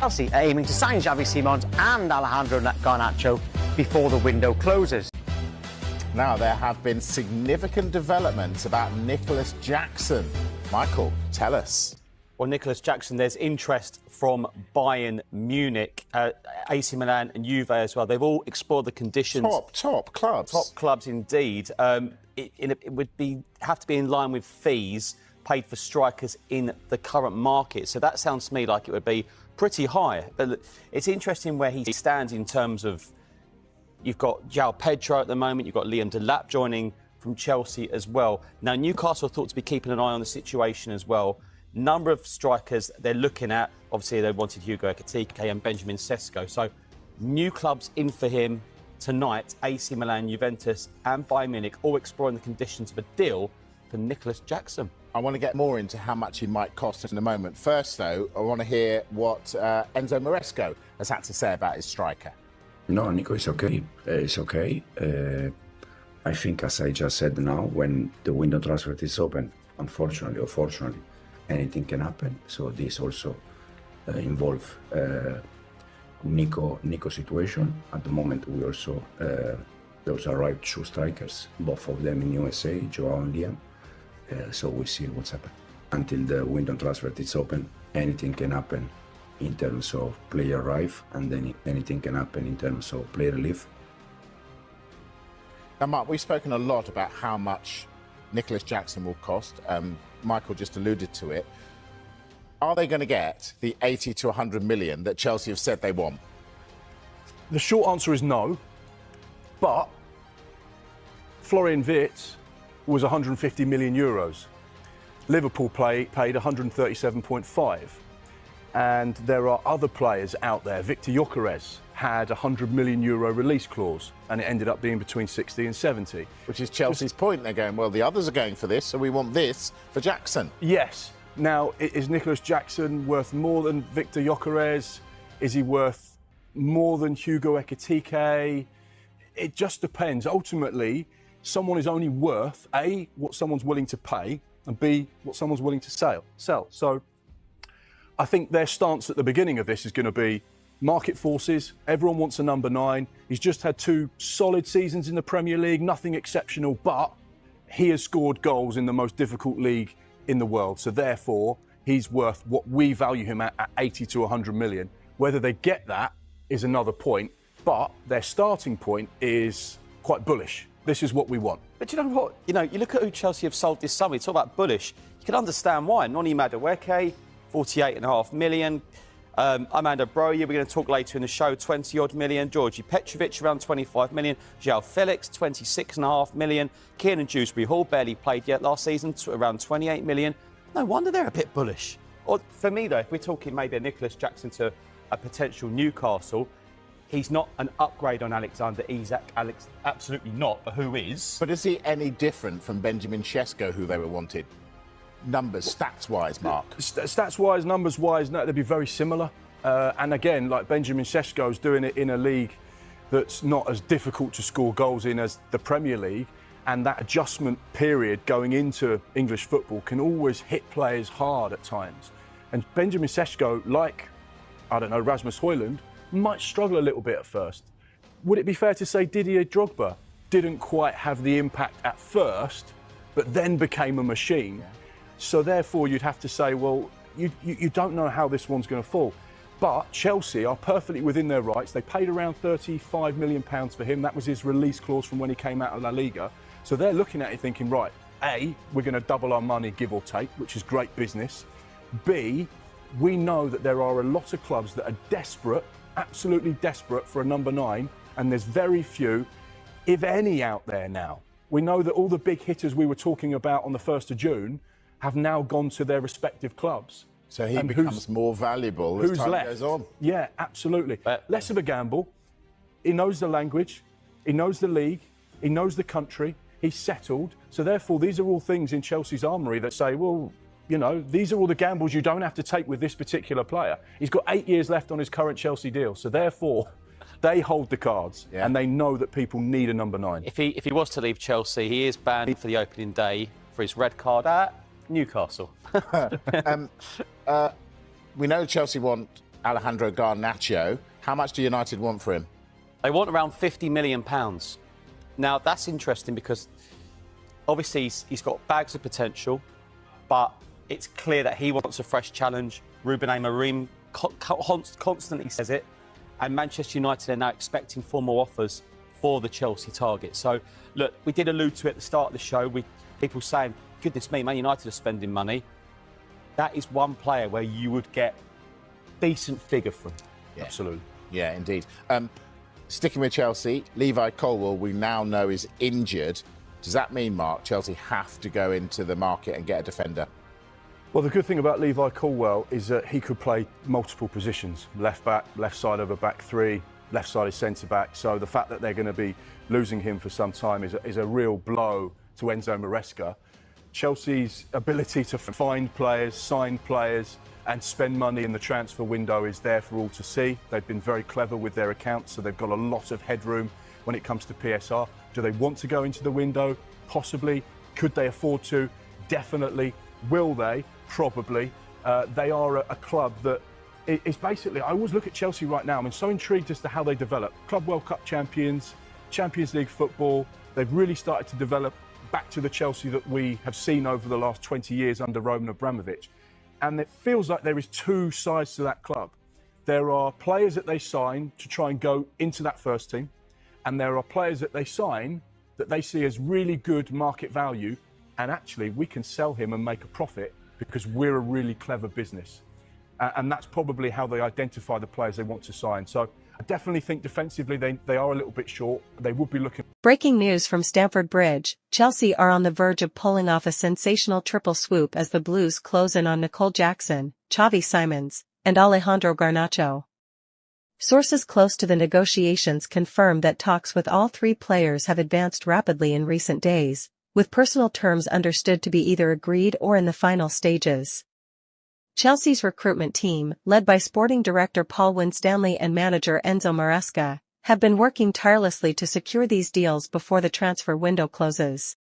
Chelsea are aiming to sign Xavi Simons and Alejandro Garnacho before the window closes. Now, there have been significant developments about Nicholas Jackson. Michael, tell us. Well, Nicholas Jackson, there's interest from Bayern Munich, AC Milan and Juve as well. They've all explored the conditions. Top clubs. Top clubs indeed. It would have to be in line with fees paid for strikers in the current market. So that sounds to me like it would be pretty high. But it's interesting where he stands in terms of, you've got João Pedro at the moment, you've got Liam Delap joining from Chelsea as well. Now, Newcastle are thought to be keeping an eye on the situation as well. Number of strikers they're looking at. Obviously, they wanted Hugo Ekitike and Benjamin Sesko. So, new clubs in for him tonight. AC Milan, Juventus and Bayern Munich all exploring the conditions of a deal for Nicholas Jackson. I want to get more into how much he might cost in a moment. First, though, I want to hear what Enzo Maresco has had to say about his striker. No, Nico is okay. It's okay. I think, as I just said now, when the window transfer is open, unfortunately or fortunately, anything can happen. So this also involves Nico's situation. At the moment, we also those arrived two strikers, both of them in USA, Joao and Liam. So we'll see what's happened. Until the window transfer is open, anything can happen in terms of player arrive, and then anything can happen in terms of player leave. Now, Mark, we've spoken a lot about how much Nicholas Jackson will cost. Michael just alluded to it. Are they going to get the 80 to 100 million that Chelsea have said they want? The short answer is no, but Florian Wirtz was 150 million euros. Liverpool paid 137.5. And there are other players out there. Victor Gyökeres had a €100 million release clause, and it ended up being between 60 and 70. Which is Chelsea's point. They're going, well, the others are going for this, so we want this for Jackson. Yes. Now, is Nicholas Jackson worth more than Victor Gyökeres? Is he worth more than Hugo Ekitike? It just depends. Ultimately, someone is only worth, A, what someone's willing to pay, and B, what someone's willing to sell. So I think their stance at the beginning of this is going to be market forces. Everyone wants a number 9. He's just had 2 solid seasons in the Premier League, nothing exceptional, but he has scored goals in the most difficult league in the world. So therefore, he's worth what we value him at 80 to 100 million. Whether they get that is another point, but their starting point is quite bullish. This is what we want. But you know what? You look at who Chelsea have sold this summer. It's all about bullish. You can understand why. Noni Madueke, 48.5 million. Amanda Broya, we're going to talk later in the show, 20-odd million. Georgi Petrovic, around 25 million. João Felix, 26.5 million. Kieran Dewsbury-Hall barely played yet last season, around 28 million. No wonder they're a bit bullish. Or for me, though, if we're talking maybe a Nicholas Jackson to a potential Newcastle, he's not an upgrade on Alexander Isak. Absolutely not, but who is? But is he any different from Benjamin Sesko, who they were wanted? Numbers, stats-wise, Mark? Stats-wise, numbers-wise, no, they'd be very similar. And again, like Benjamin Sesko's doing it in a league that's not as difficult to score goals in as the Premier League. And that adjustment period going into English football can always hit players hard at times. And Benjamin Sesko, like, I don't know, Rasmus Højlund, might struggle a little bit at first. Would it be fair to say Didier Drogba didn't quite have the impact at first, but then became a machine? Yeah. So therefore, you'd have to say, well, you don't know how this one's going to fall. But Chelsea are perfectly within their rights. They paid around £35 million for him. That was his release clause from when he came out of La Liga. So they're looking at it thinking, right, A, we're going to double our money, give or take, which is great business. B, we know that there are a lot of clubs that are desperate, absolutely desperate for a number 9, and there's very few, if any, out there now. We know that all the big hitters we were talking about on the 1st of June have now gone to their respective clubs. So he becomes more valuable as time goes on. Yeah, absolutely. Less of a gamble. He knows the language, he knows the league, he knows the country, he's settled. So therefore, these are all things in Chelsea's armoury that say, well, you know, these are all the gambles you don't have to take with this particular player. He's got 8 years left on his current Chelsea deal. So therefore, they hold the cards and they know that people need a number 9. If he was to leave Chelsea, he is banned for the opening day for his red card at Newcastle. We know Chelsea want Alejandro Garnacho. How much do United want for him? They want around £50 million. Now, that's interesting because obviously he's got bags of potential, but it's clear that he wants a fresh challenge. Ruben Amorim constantly says it, and Manchester United are now expecting formal offers for the Chelsea target. So, look, we did allude to it at the start of the show. People saying, goodness me, Man United are spending money. That is one player where you would get decent figure from. Yeah. Absolutely. Yeah, indeed. Sticking with Chelsea, Levi Colwill, we now know, is injured. Does that mean, Mark, Chelsea have to go into the market and get a defender? Well, the good thing about Levi Colwill is that he could play multiple positions. Left back, left side of a back three, left side is centre back. So the fact that they're going to be losing him for some time is a real blow to Enzo Maresca. Chelsea's ability to find players, sign players and spend money in the transfer window is there for all to see. They've been very clever with their accounts, so they've got a lot of headroom when it comes to PSR. Do they want to go into the window? Possibly. Could they afford to? Definitely. Will they? Probably. They are a club that is basically, I always look at Chelsea right now, I'm so intrigued as to how they develop. Club World Cup champions, Champions League football, they've really started to develop back to the Chelsea that we have seen over the last 20 years under Roman Abramovich. And it feels like there is two sides to that club. There are players that they sign to try and go into that first team, and there are players that they sign that they see as really good market value, and actually we can sell him and make a profit because we're a really clever business. And that's probably how they identify the players they want to sign. So I definitely think defensively they are a little bit short. They would be looking. Breaking news from Stamford Bridge, Chelsea are on the verge of pulling off a sensational triple swoop as the Blues close in on Nicole Jackson, Xavi Simons, and Alejandro Garnacho. Sources close to the negotiations confirm that talks with all three players have advanced rapidly in recent days, with personal terms understood to be either agreed or in the final stages. Chelsea's recruitment team, led by sporting director Paul Winstanley and manager Enzo Maresca, have been working tirelessly to secure these deals before the transfer window closes.